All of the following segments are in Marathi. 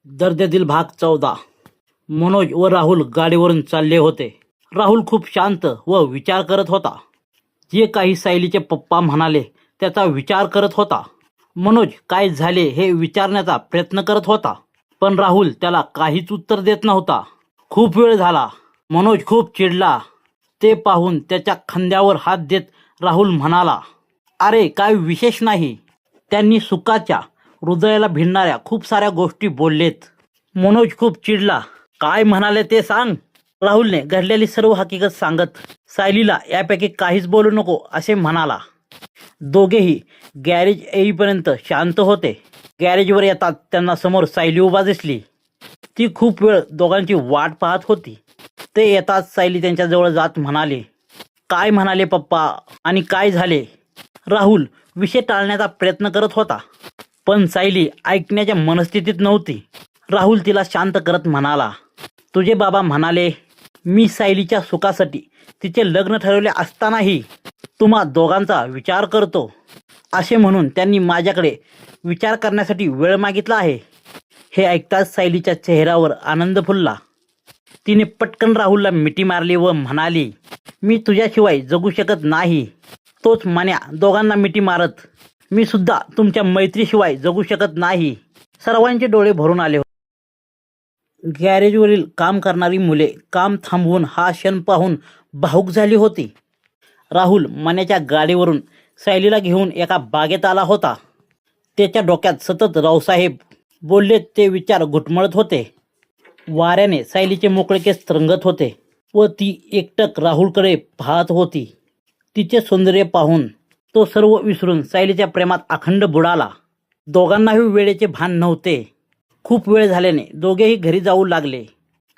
दर्द्यातील भाग 14। मनोज व राहुल गाडीवरून चालले होते। राहुल खूप शांत व विचार करत होता। जे काही सायलीचे पप्पा म्हणाले त्याचा विचार करत होता। मनोज काय झाले हे विचारण्याचा प्रयत्न करत होता, पण राहुल त्याला काहीच उत्तर देत नव्हता। खूप वेळ झाला। मनोज खूप चिडला। ते पाहून त्याच्या खांद्यावर हात देत राहुल म्हणाला, अरे काय विशेष नाही। त्यांनी सुखाच्या हृदयाला भिडणाऱ्या खूप साऱ्या गोष्टी बोललेत। मनोज खूप चिडला। काय म्हणाले ते सांग। राहुलने घडलेली सर्व हकीकत सांगत सायलीला यापैकी काहीच बोलू नको असे म्हणाला। दोघेही गॅरेज येईपर्यंत शांत होते। गॅरेजवर येतात त्यांना समोर सायली उभा दिसली। ती खूप वेळ दोघांची वाट पाहत होती। ते येताच सायली त्यांच्याजवळ जात म्हणाली, काय म्हणाले पप्पा आणि काय झाले। राहुल विषय टाळण्याचा प्रयत्न करत होता, पण सायली ऐकण्याच्या मनस्थितीत नव्हती। राहुल तिला शांत करत म्हणाला, तुझे बाबा म्हणाले मी सायलीच्या सुखासाठी तिचे लग्न ठरवले असतानाही तुम्हा दोघांचा विचार करतो असे म्हणून त्यांनी माझ्याकडे विचार करण्यासाठी वेळ मागितला आहे। हे ऐकताच सायलीच्या चेहऱ्यावर आनंद फुलला। तिने पटकन राहुलला मिठी मारली व म्हणाली, मी तुझ्याशिवाय जगू शकत नाही। तोच मान्या दोघांना मिठी मारत, मी सुद्धा तुमच्या मैत्रीशिवाय जगू शकत नाही। सर्वांचे डोळे भरून आले। गॅरेजवरील काम करणारी मुले काम थांबवून हा क्षण पाहून भावुक झाली होती। राहुल मान्याच्या गाडीवरून सायलीला घेऊन एका बागेत आला होता। त्याच्या डोक्यात सतत रावसाहेब बोलले ते विचार घुटमळत होते। वाऱ्याने सायलीचे मोकळे केस तरंगत होते व ती एकटक राहुलकडे पाहत होती। तिचे सौंदर्य पाहून तो सर्व विसरून सायलीच्या प्रेमात अखंड बुडाला। दोघांनाही वेळेचे भान नव्हते। खूप वेळ झाल्याने दोघेही घरी जाऊ लागले।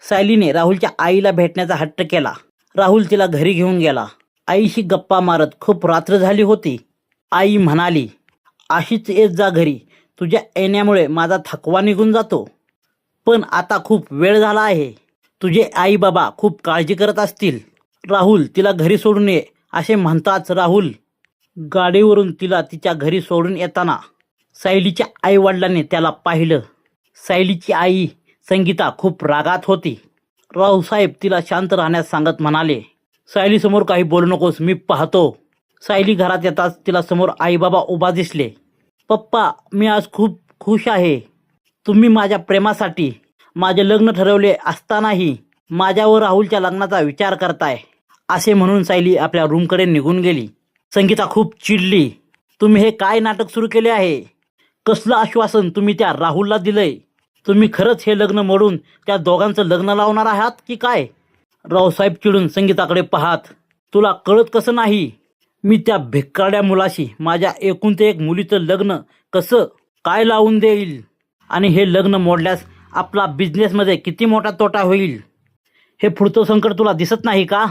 सायलीने राहुलच्या आईला भेटण्याचा हट्ट केला। राहुल तिला घरी घेऊन गेला। आईशी गप्पा मारत खूप रात्र झाली होती। आई म्हणाली, अशीच येत जा घरी, तुझ्या येण्यामुळे माझा थकवा निघून जातो। पण आता खूप वेळ झाला आहे। तुझे आई बाबा खूप काळजी करत असतील। राहुल तिला घरी सोडून ये असे म्हणताच राहुल गाडीवरून तिला तिच्या घरी सोडून येताना सायलीच्या आई वडिलांनी त्याला पाहिलं। सायलीची आई संगीता खूप रागात होती। रावसाहेब तिला शांत राहण्यास सांगत म्हणाले, सायली समोर काही बोलू नकोस, मी पाहतो। सायली घरात येताच तिला समोर आई बाबा उभा दिसले। पप्पा, मी आज खूप खुश आहे। तुम्ही माझ्या प्रेमासाठी माझे लग्न ठरवले असतानाही माझ्या व राहुलच्या लग्नाचा विचार करताय असे म्हणून सायली आपल्या रूमकडे निघून गेली। संगीता खूप चिडली। तुम्ही हे काय नाटक सुरू केले आहे। कसलं आश्वासन तुम्ही त्या राहुलला दिलंय। तुम्ही खरंच हे लग्न मोडून त्या दोघांचं लग्न लावणार आहात की काय। रावसाहेब चिडून संगीताकडे पाहत, तुला कळत कसं नाही। मी त्या भिकारड्या मुलाशी माझ्या एकूण ते एक मुलीचं लग्न कसं काय लावून देईल, आणि हे लग्न मोडल्यास आपला बिझनेसमध्ये किती मोठा तोटा होईल। हे पुढचं संकट तुला दिसत नाही का।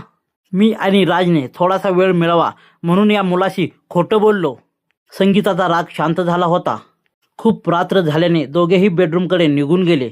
मी आणि राजने थोडासा वेळ मिळावा म्हणून या मुलाशी खोटं बोललो। संगीताचा राग शांत झाला होता। खूप रात्र झाल्याने दोघेही बेडरूमकडे निघून गेले।